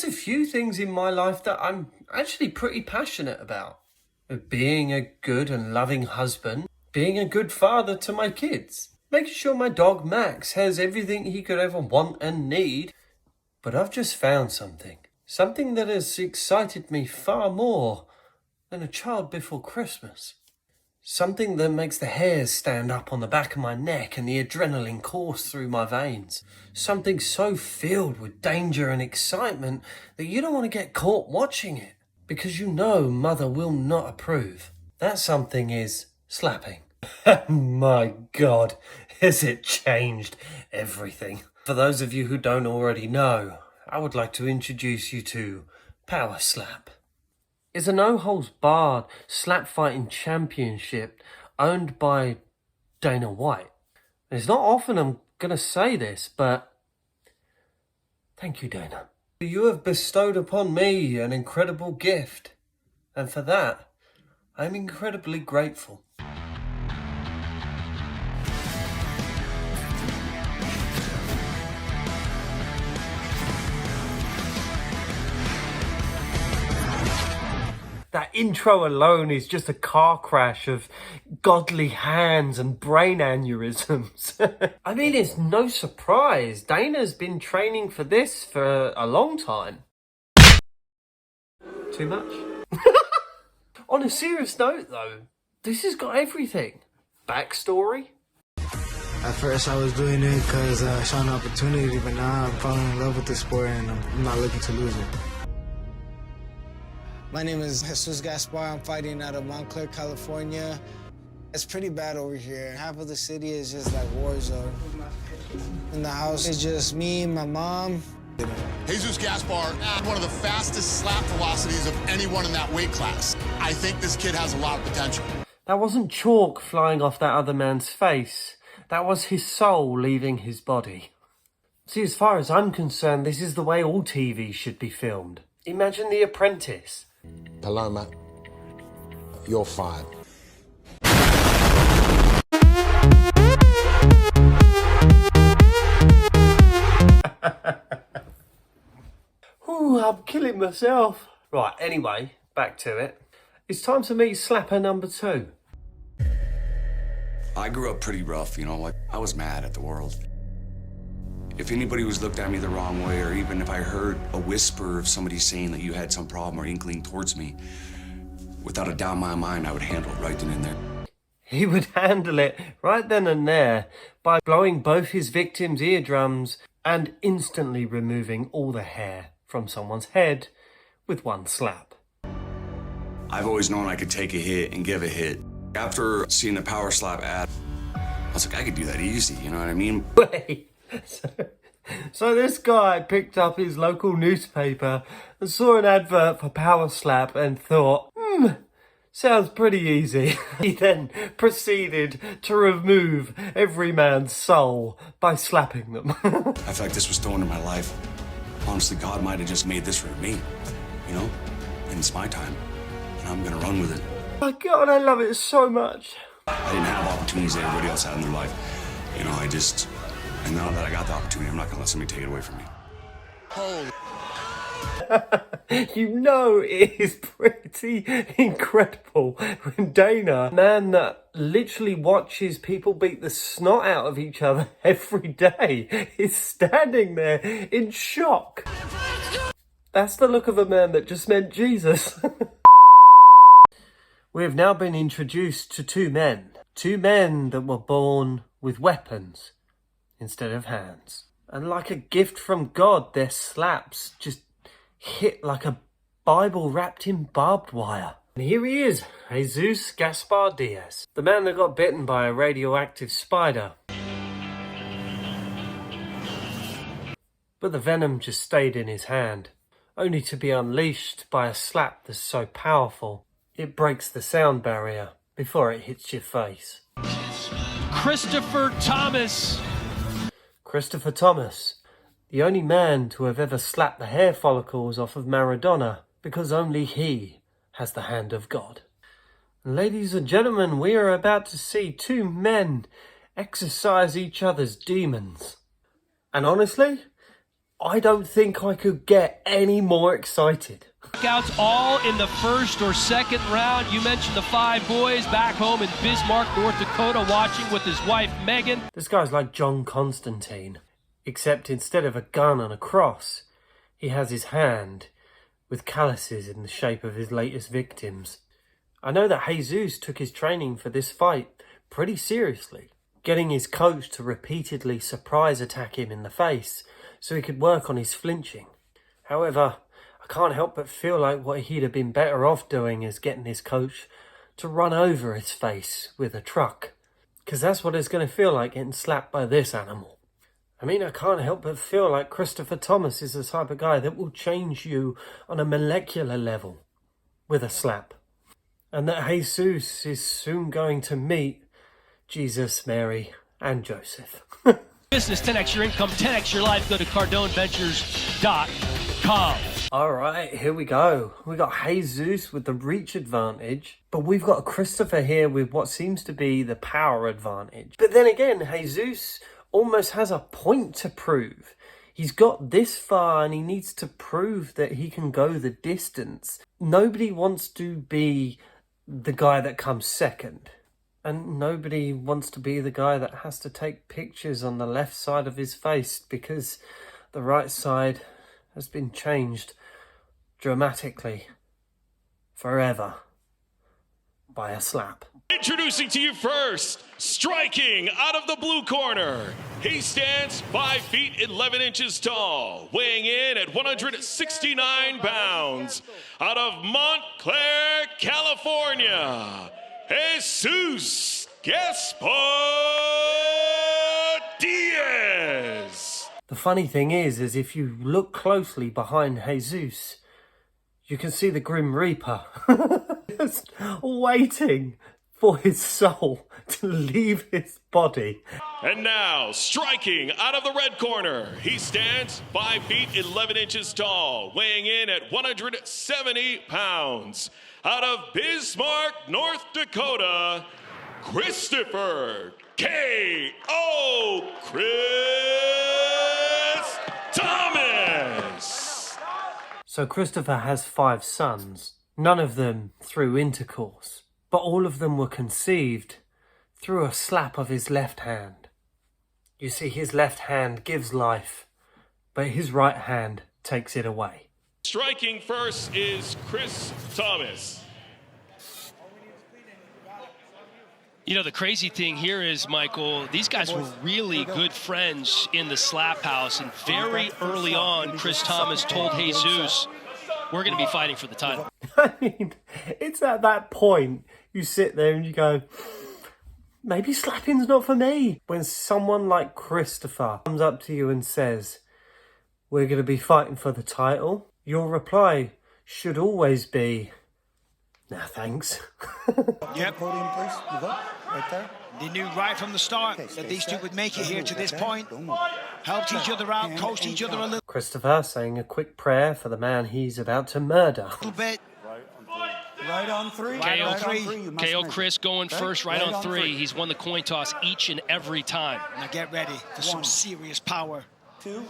There's a few things in my life that I'm actually pretty passionate about. Being a good and loving husband, being a good father to my kids, making sure my dog Max has everything he could ever want and need. But I've just found something that has excited me far more than A Child Before Christmas. Something that makes the hairs stand up on the back of my neck and the adrenaline course through my veins. Something so filled with danger and excitement that you don't want to get caught watching it, because you know Mother will not approve. That something is slapping. My God, has it changed everything. For those of you who don't already know, I would like to introduce you to Power Slap. It's a no-holds-barred slap fighting championship owned by Dana White. It's not often I'm going to say this, but thank you, Dana. You have bestowed upon me an incredible gift, and for that, I'm incredibly grateful. That intro alone is just a car crash of godly hands and brain aneurysms. I mean, it's no surprise. Dana's been training for this for a long time. Too much? On a serious note, though, this has got everything. Backstory. At first I was doing it because I saw an opportunity, but now I'm falling in love with the sport and I'm not looking to lose it. My name is Jesus Gaspar. I'm fighting out of Montclair, California. It's pretty bad over here. Half of the city is just like war zone. In the house, it's just me, my mom. Jesus Gaspar had one of the fastest slap velocities of anyone in that weight class. I think this kid has a lot of potential. That wasn't chalk flying off that other man's face. That was his soul leaving his body. See, as far as I'm concerned, this is the way all TV should be filmed. Imagine The Apprentice. Palermo, you're fired. Ooh, I'm killing myself. Right, anyway, back to it. It's time to meet Slapper number 2. I grew up pretty rough, like I was mad at the world. If anybody was looked at me the wrong way, or even if I heard a whisper of somebody saying that you had some problem or inkling towards me, without a doubt in my mind, I would handle it right then and there. He would handle it right then and there by blowing both his victims' eardrums and instantly removing all the hair from someone's head with one slap. I've always known I could take a hit and give a hit. After seeing the Power Slap ad, I was like, I could do that easy, you know what I mean? Wait. So this guy picked up his local newspaper and saw an advert for Power Slap and thought, sounds pretty easy. He then proceeded to remove every man's soul by slapping them. I feel like this was thrown in my life. Honestly, God might have just made this for me, and it's my time, and I'm gonna run with it. My God, I love it so much. I didn't have opportunities that everybody else had in their life. And now that I got the opportunity, I'm not gonna let somebody take it away from me. Holy. It is pretty incredible when Dana, man that literally watches people beat the snot out of each other every day, is standing there in shock. That's the look of a man that just met Jesus. We have now been introduced to two men that were born with weapons instead of hands. And like a gift from God, their slaps just hit like a Bible wrapped in barbed wire. And here he is, Jesus Gaspar Diaz, the man that got bitten by a radioactive spider. But the venom just stayed in his hand, only to be unleashed by a slap that's so powerful, it breaks the sound barrier before it hits your face. Christopher Thomas. Christopher Thomas, the only man to have ever slapped the hair follicles off of Maradona, because only he has the hand of God. Ladies and gentlemen, we are about to see two men exorcise each other's demons. And honestly, I don't think I could get any more excited. Knockouts all in the first or second round. You mentioned the 5 boys back home in Bismarck, North Dakota, watching with his wife, Megan. This guy's like John Constantine, except instead of a gun and a cross, he has his hand with calluses in the shape of his latest victims. I know that Jesus took his training for this fight pretty seriously, getting his coach to repeatedly surprise attack him in the face so he could work on his flinching. However, I can't help but feel like what he'd have been better off doing is getting his coach to run over his face with a truck, because that's what it's going to feel like getting slapped by this animal. I mean, I can't help but feel like Christopher Thomas is the type of guy that will change you on a molecular level with a slap. And that Jesus is soon going to meet Jesus, Mary, and Joseph. Business 10x your income, 10x your life. Go to CardoneVentures.com. All right, here we go. We got Jesus with the reach advantage, but we've got Christopher here with what seems to be the power advantage. But then again, Jesus almost has a point to prove. He's got this far and he needs to prove that he can go the distance. Nobody wants to be the guy that comes second. And nobody wants to be the guy that has to take pictures on the left side of his face because the right side has been changed dramatically forever by a slap. Introducing to you first, striking out of the blue corner. He stands 5 feet 11 inches tall, weighing in at 169 pounds. Out of Montclair, California, Jesus Gaspar Diaz. The funny thing is if you look closely behind Jesus, you can see the Grim Reaper just waiting for his soul to leave his body. And now, striking out of the red corner, he stands 5 feet 11 inches tall, weighing in at 170 pounds. Out of Bismarck, North Dakota, Christopher K.O. Chris Thomas. So Christopher has 5 sons, none of them through intercourse, but all of them were conceived through a slap of his left hand. You see, his left hand gives life, but his right hand takes it away. Striking first is Chris Thomas. You know, the crazy thing here is, Michael, these guys were really good friends in the slap house. And very early on, Chris Thomas told Jesus, we're going to be fighting for the title. I mean, it's at that point you sit there and you go, maybe slapping's not for me. When someone like Christopher comes up to you and says, we're going to be fighting for the title, your reply should always be, nah, thanks. Yep. Podium, please. You got right there. They knew right from the start that these two would make it here to this point. Helped each other out, coached each other a little Christopher saying a quick prayer for the man he's about to murder. bit. Right on 3. Right on 3. KO Chris going first, right on 3. He's won the coin toss each and every time. Now get ready for some serious power. 2.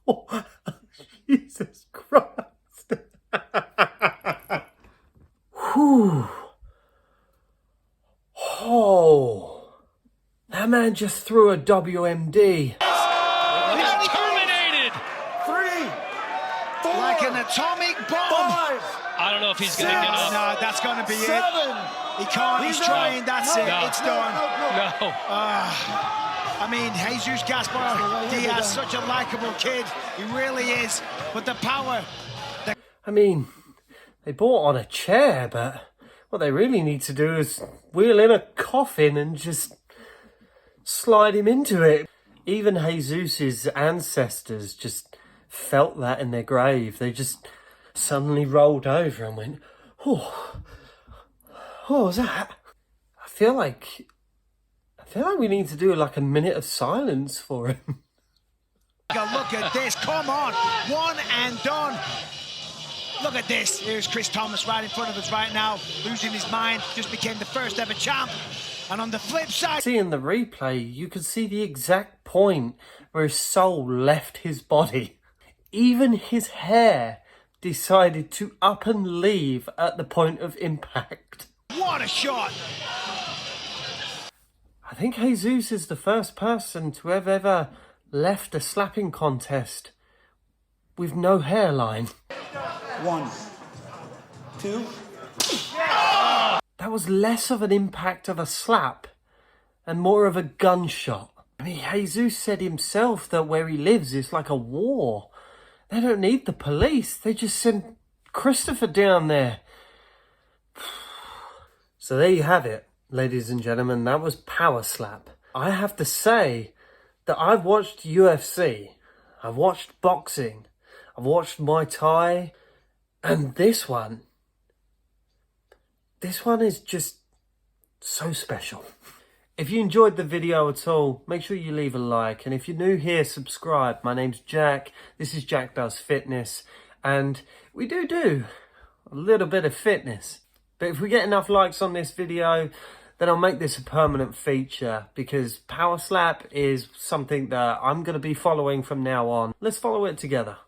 Oh, Jesus Christ. Whew. Oh, that man just threw a WMD. He's terminated. 3. 4. Like an atomic bomb. 5. I don't know if he's going to get up. No, that's going to be 7. it. He can't. He's trying. That's it. No. It's done. No. I mean, Jesus Gaspar Diaz, such a likable kid. He really is. But the power. I mean, they bought on a chair, but what they really need to do is wheel in a coffin and just slide him into it. Even Jesus's ancestors just felt that in their grave. They just suddenly rolled over and went, oh, what was that? I feel like we need to do like a minute of silence for him. Look at this. Come on. One and done. Look at this. Here's Chris Thomas right in front of us right now, losing his mind. Just became the first ever champ. And on the flip side... Seeing the replay, you could see the exact point where his soul left his body. Even his hair decided to up and leave at the point of impact. What a shot! I think Jesus is the first person to have ever left a slapping contest with no hairline. 1, 2. That was less of an impact of a slap and more of a gunshot. I mean, Jesus said himself that where he lives is like a war. They don't need the police. They just send Christopher down there. So there you have it, ladies and gentlemen. That was Power Slap. I have to say that I've watched UFC. I've watched boxing. I've watched Muay Thai. And this one is just so special. If you enjoyed the video at all, make sure you leave a like. And if you're new here, subscribe. My name's Jack. This is Jack Does Fitness. And we do a little bit of fitness. But if we get enough likes on this video, then I'll make this a permanent feature. Because Power Slap is something that I'm going to be following from now on. Let's follow it together.